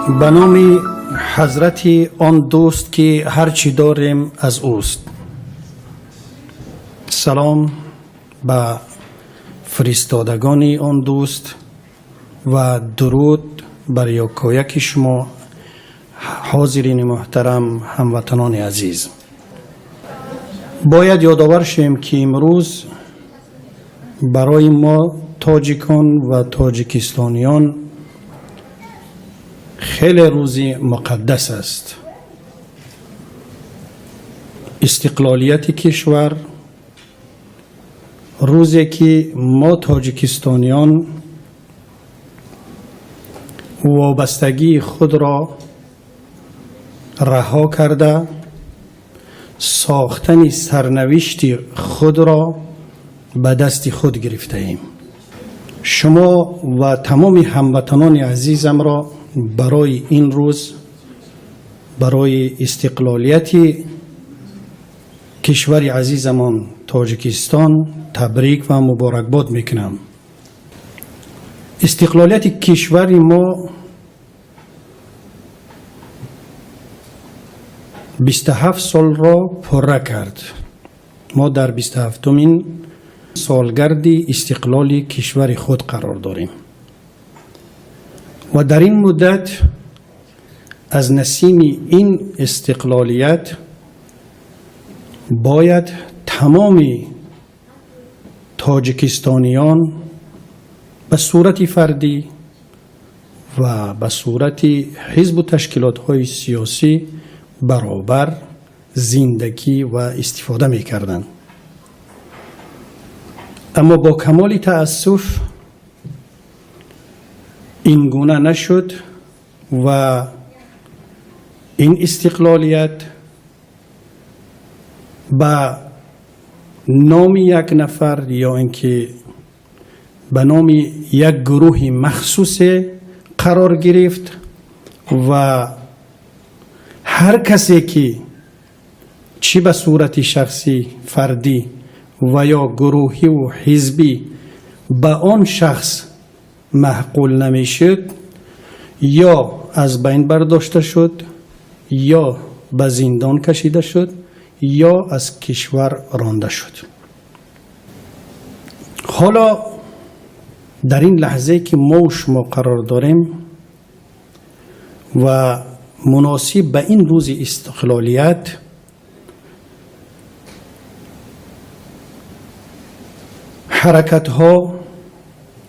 به نام حضرت آن دوست که هرچی داریم از اوست. سلام به فرستادگان آن دوست و درود بر یکایک شما حاضرین محترم، هموطنان عزیز. باید یادآور شویم که امروز برای ما تاجیکان و تاجیکستانیان خیلی روزی مقدس است. استقلالیت کشور، روزی که ما تاجیکستانیان وابستگی خود را رها کرده ساختن سرنوشت خود را به دست خود گرفته ایم. شما و تمام هموطنان عزیزم را برای این روز، برای استقلالیت کشور عزیزمان تاجیکستان تبریک و مبارکباد میکنم. استقلالیت کشور ما 27 سال را پره کرد. ما در 27مین سالگرد استقلال کشور خود قرار داریم و در این مدت از نسیم این استقلالیت باید تمام تاجیکستانیان به صورت فردی و به صورت حزب و تشکیلات‌های سیاسی برابر زندگی و استفاده می‌کردند. اما با کمال تأسف این گونه نشد و این استقلالیت به نام یک نفر یا اینکه به نام یک گروه مخصوص قرار گرفت و هر کسی که چی به صورت شخصی، فردی و یا گروهی و حزبی به آن شخص محقول نمیشد یا از بین برداشته شد یا به زندان کشیده شد یا از کشور رانده شد. حالا در این لحظه که ما و شما قرار داریم و مناسب به این روز استقلالیت حرکت ها،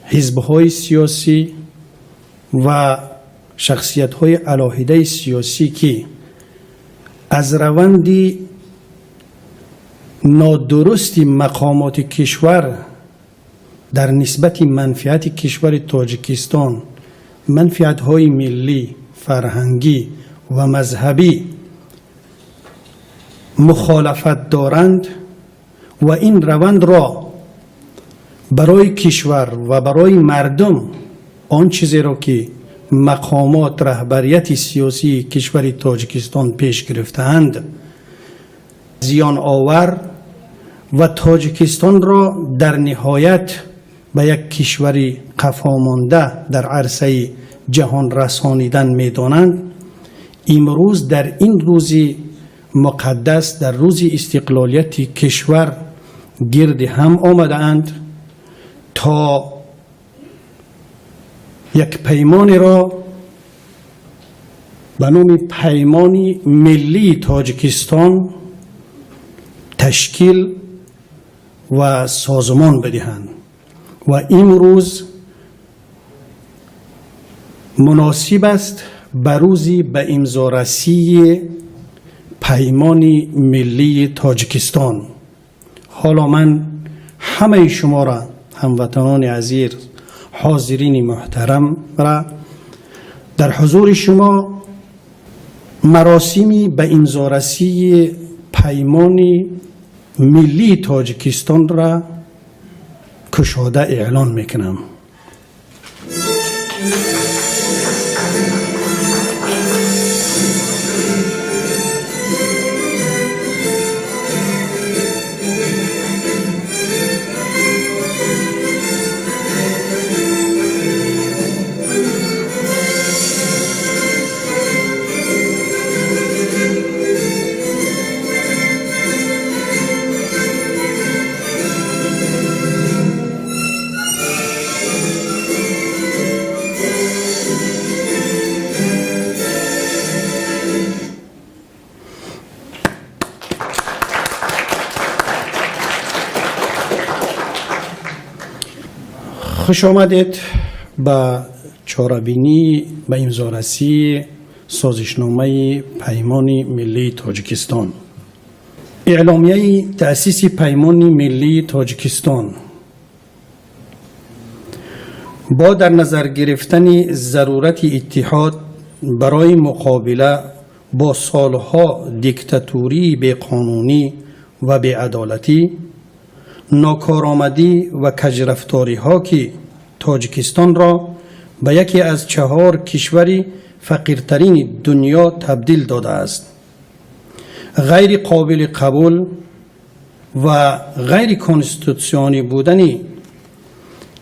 حزب های سیاسی و شخصیت های علاهده سیاسی که از روند نادرست مقامات کشور در نسبت منفعت کشور تاجیکستان، منفعت های ملی، فرهنگی و مذهبی مخالفت دارند و این روند را برای کشور و برای مردم آن چیزی را که مقامات رهبریت سیاسی کشور تاجیکستان پیش گرفتند زیان آور و تاجیکستان را در نهایت به یک کشور قفامانده در عرصه جهان رسانیدن می‌دانند، امروز در این روز مقدس، در روز استقلالیت کشور گرد هم آمده‌اند تا یک پیمان را به نام پیمان ملی تاجیکستان تشکیل و سازمان بدهند و امروز مناسب است بروزی به امضارسی پیمان ملی تاجیکستان. حالا من همه شما را، هموطنان عزیز، حاضرین محترم را در حضور شما مراسمی به امضارسی پیمان ملی تاجیکستان را کشاده اعلان میکنم. خوش آمدید به چاره‌بینی به امضارسی سازشنامه پیمان ملی تاجیکستان. اعلامیه تأسیس پیمان ملی تاجیکستان با در نظر گرفتن ضرورت اتحاد برای مقابله با سالها دیکتاتوری بی‌قانونی و بی‌عدالتی، ناکارآمدی و کجرفتاری ها که تاجیکستان را به یکی از 4 کشور فقیرترین دنیا تبدیل داده است، غیر قابل قبول و غیر کنستیتوسیونی بودن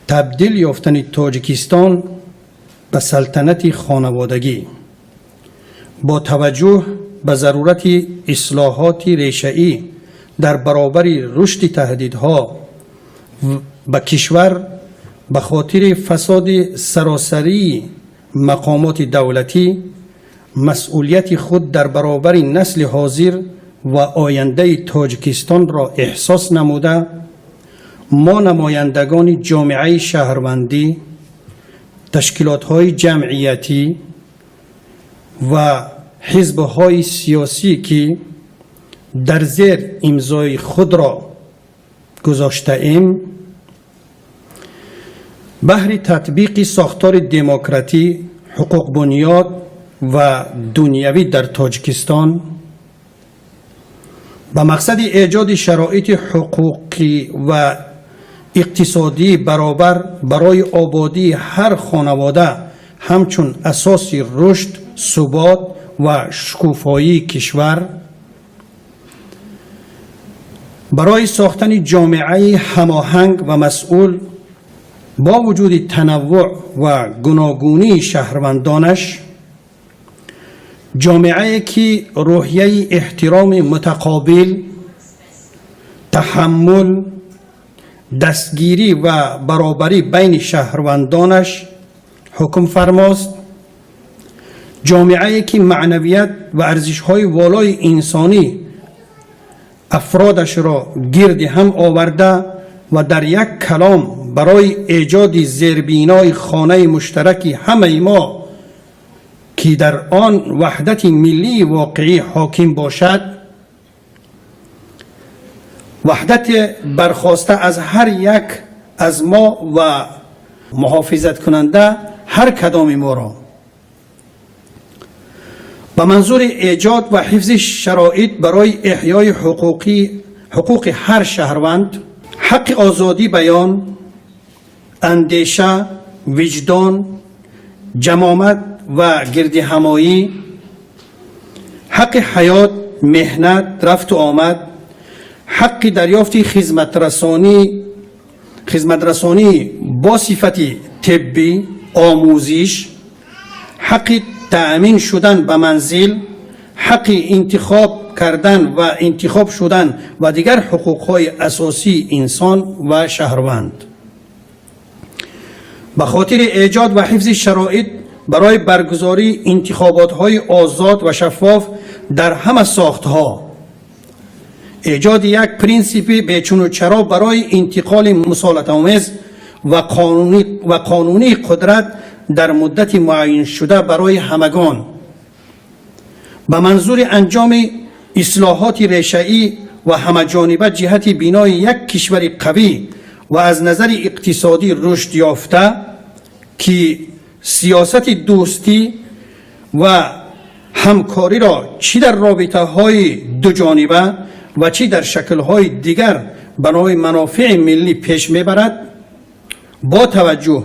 تبدیل یافتن تاجیکستان به سلطنت خانوادگی با توجه به ضرورت اصلاحات ریشه‌ای در برابر رشد تهدیدها به کشور به خاطر فساد سراسری مقامات دولتی، مسئولیت خود در برابر نسل حاضر و آینده تاجیکستان را احساس نموده، ما نمایندگان جامعه شهروندی، تشکیلات‌های جمعیتی و حزب‌های سیاسی که در زیر امضای خود را گذاشته ایم، بهر تطبیق ساختار دموکراتی، حقوق بنیاد و دنیوی در تاجیکستان به مقصد ایجاد شرایط حقوقی و اقتصادی برابر برای آبادی هر خانواده همچون اساس رشد، ثبات و شکوفایی کشور، برای ساختن جامعه هماهنگ و مسئول با وجود تنوع و گوناگونی شهروندانش، جامعه که روحیه احترام متقابل، تحمل، دستگیری و برابری بین شهروندانش حکم فرماست، جامعه که معنویت و ارزش‌های والای انسانی افرادش را گرد هم آورده و در یک کلام برای ایجاد زیربنای خانه مشترک همه ما که در آن وحدت ملی واقعی حاکم باشد، وحدت برخواسته از هر یک از ما و محافظت کننده هر کدام ما را به منظور ایجاد و حفظ شرایط برای احیای حقوق هر شهروند، حق آزادی بیان، اندیشه، وجدان، جماعت و گردهمایی، حق حیات، مهنت، رفت و آمد، حق دریافت خدمترسانی با صفت طبی، آموزش، حق تأمین شدن به منزل، حق انتخاب کردن و انتخاب شدن و دیگر حقوق‌های اساسی انسان و شهروند. به خاطر ایجاد و حفظ شرایط برای برگزاری انتخابات‌های آزاد و شفاف در همه ساخت‌ها، ایجاد یک پرینسیپ بیچون و چرا برای انتقال مسالمت‌آمیز و قانونی قدرت در مدت معین شده برای همگان به منظور انجام اصلاحات ریشه‌ای و همه‌جانبه جهت بنای یک کشور قوی و از نظر اقتصادی رشد یافته که سیاست دوستی و همکاری را چی در رابطه‌های دو جانبه و چی در شکل‌های دیگر برای منافع ملی پیش می‌برد، با توجه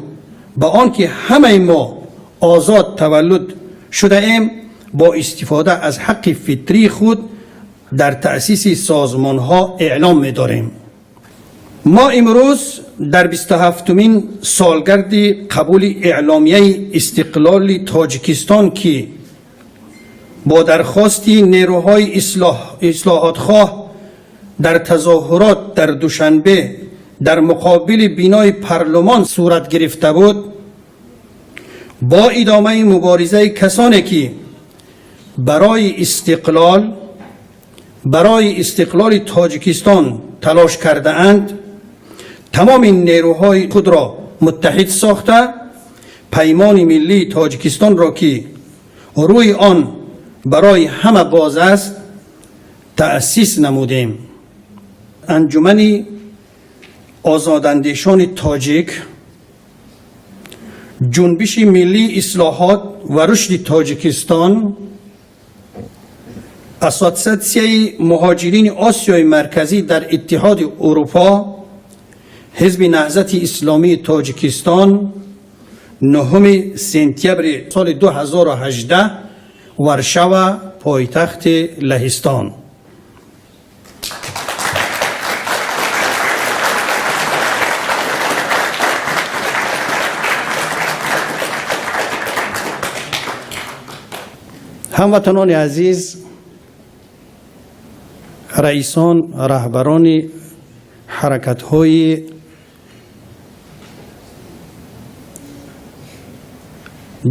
به آنکه همه ما آزاد تولد شده ایم، با استفاده از حق فطری خود در تأسیس سازمان‌ها اعلام می‌داریم. ما امروز در 27مین سالگرد قبول اعلامیه استقلال تاجیکستان که با درخواست نیروهای اصلاحات‌خواه در تظاهرات در دوشنبه در مقابل بنای پارلمان صورت گرفته بود، با ادامه مبارزه کسانی که برای استقلال تاجیکستان تلاش کرده اند، تمام نیروهای خود را متحد ساخته پیمان ملی تاجیکستان را که روی آن برای همه باز است تأسیس نمودیم. انجمن آزاداندیشان تاجیک جنبش ملی اصلاحات و رشد تاجیکستان، اساتسیای مهاجرین آسیای مرکزی در اتحاد اروپا، حزب نهضت اسلامی تاجیکستان، 9 سپتامبر سال 2018 ورشوا پایتخت لهستان. هموطنان عزیز، رئیسان رهبران حرکت‌های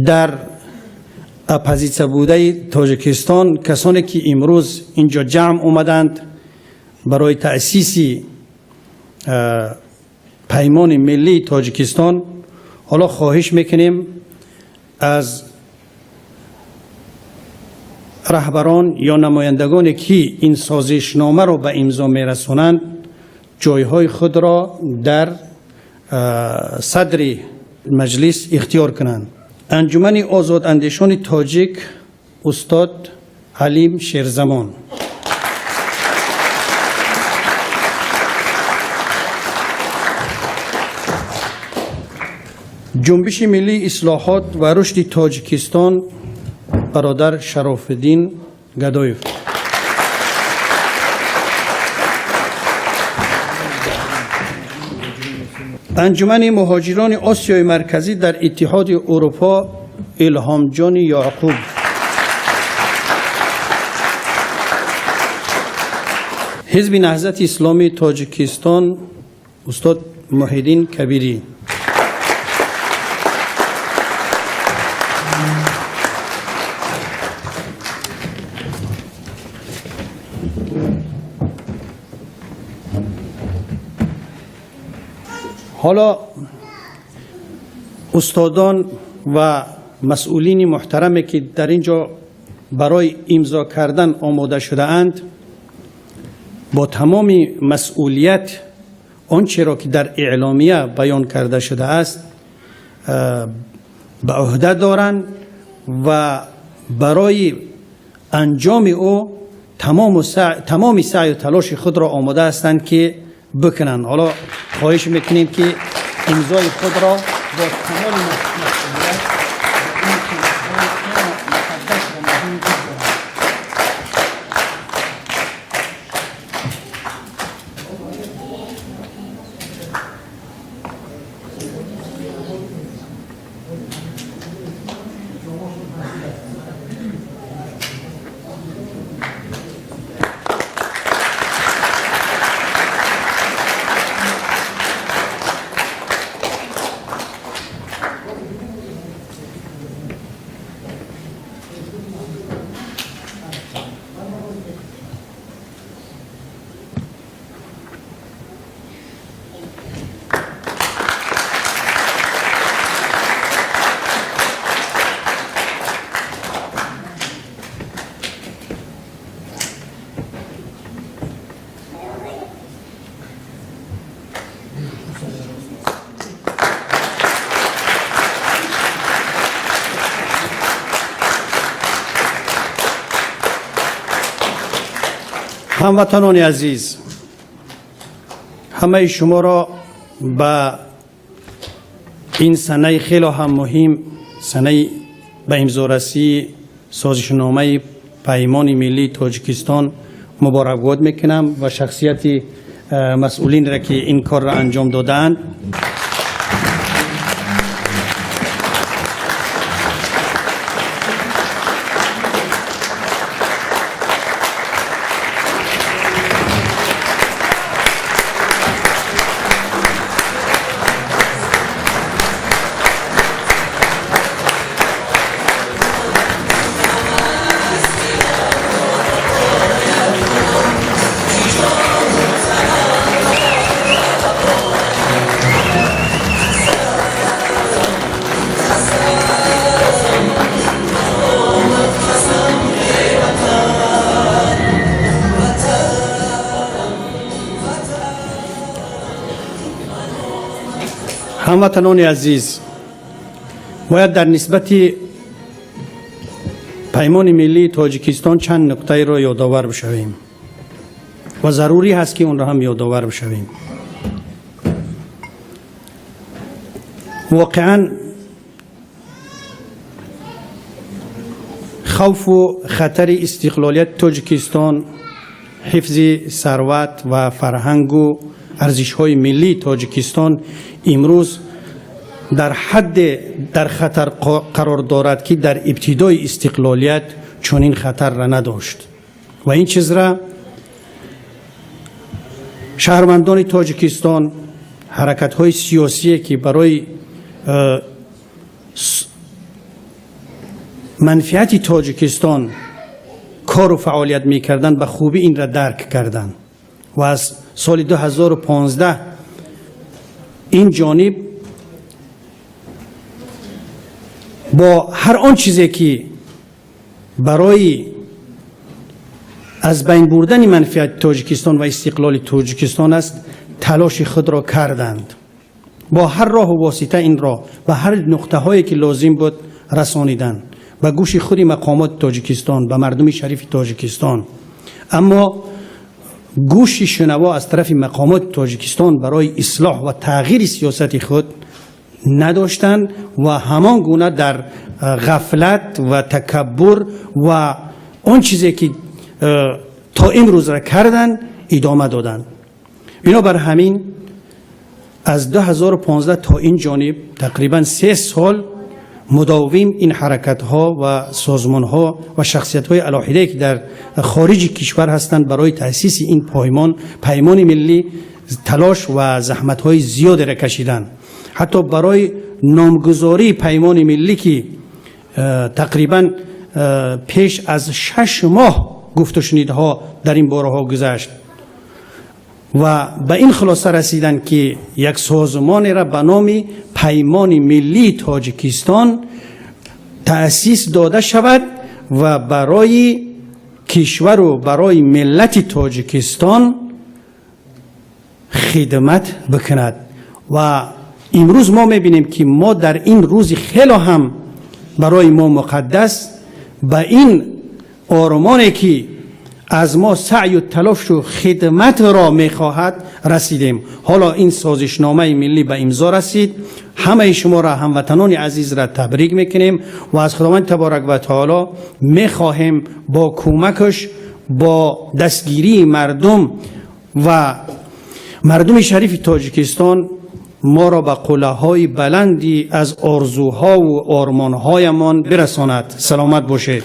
در اپوزیسیون بوده تاجیکستان، کسانی که امروز اینجا جمع اومدند برای تأسیس پیمان ملی تاجیکستان، حالا خواهش میکنیم از رهبران یا نمایندگانی که این سازشنامه را به امضا میرسانند جایهای خود را در صدر مجلس اختیار کنند. انجمن آزاداندیشان تاجیک، استاد حلیم شیرزمان. جنبش ملی اصلاحات و رشد تاجیکستان، برادر شرف الدین گدایف. انجمن مهاجران آسیای مرکزی در اتحاد اروپا، الهام جان یعقوب. حزب نهضت اسلامی تاجیکستان، استاد محیدین کبیری. حالا استادان و مسئولین محترمی که در اینجا برای امضا کردن آماده شده اند، با تمام مسئولیت آنچه را که در اعلامیه بیان کرده شده است به عهده دارند و برای انجام او تمام سعی و تلاش خود را آماده هستند که بکنن. حالا خواهش میکنیم که امضای خود را با کمال مسئولیت هموطنان عزیز، همه شما را به این سنه خیلی هم مهم، سنه به امضارسی سازشنامه پیمان ملی تاجیکستان مبارکباد میکنم و شخصیت مسئولین را که این کار را انجام دادند. هموطنان عزیز، باید در نسبت پیمان ملی تاجیکستان چند نکته را یادآور بشویم و ضروری هست که اون را هم یادآور بشویم. واقعا خوف و خطر استقلالیت تاجیکستان، حفظ ثروت و فرهنگ و ارزش‌های ملی تاجیکستان امروز در خطر قرار دارد که در ابتدای استقلالیت چنین خطر را نداشت و این چیز را شهروندان تاجیکستان، حرکت‌های سیاسی که برای منفعت تاجیکستان کار و فعالیت می‌کردند به خوبی این را درک کردند و از سال 2015 این جانب با هر آن چیزی که برای از بین بردن منفعت تاجیکستان و استقلال تاجیکستان است تلاش خود را کردند. با هر راه و واسطه این را به هر نقطه هایی که لازم بود رسانیدند به گوش خود مقامات تاجیکستان، به مردم شریف تاجیکستان. اما گوش شنوا از طرف مقامات تاجیکستان برای اصلاح و تغییر سیاست خود نداشتند و همان گونه در غفلت و تکبر و آن چیزی که تا امروز را کردند ادامه دادند. بنابر همین از 2015 تا این جانب تقریبا 3 سال مداوم این حرکت ها و سازمان ها و شخصیت های علاهده که در خارج کشور هستند برای تأسیس این پیمان ملی تلاش و زحمت های زیاد را کشیدند. حتی برای نامگذاری پیمان ملی که تقریبا پیش از 6 ماه گفت و شنیدها در این باره ها گذشت و به این خلاصه رسیدن که یک سازمان را به نام پیمان ملی تاجیکستان تأسیس داده شود و برای کشور و برای ملت تاجیکستان خدمت بکند. و امروز ما میبینیم که ما در این روز خیلی هم برای ما مقدس به این آرمانی که از ما سعی و تلاش و خدمت را میخواهد رسیدیم. حالا این سازشنامه ملی به امضا رسید. همه شما را، هموطنان عزیز را تبریک میکنیم و از خداوند تبارک و تعالی میخواهیم با کمکش، با دستگیری مردم و مردم شریف تاجیکستان ما را به قله‌های بلندی از آرزوها و آرمان‌هایمان برساند. سلامت باشید.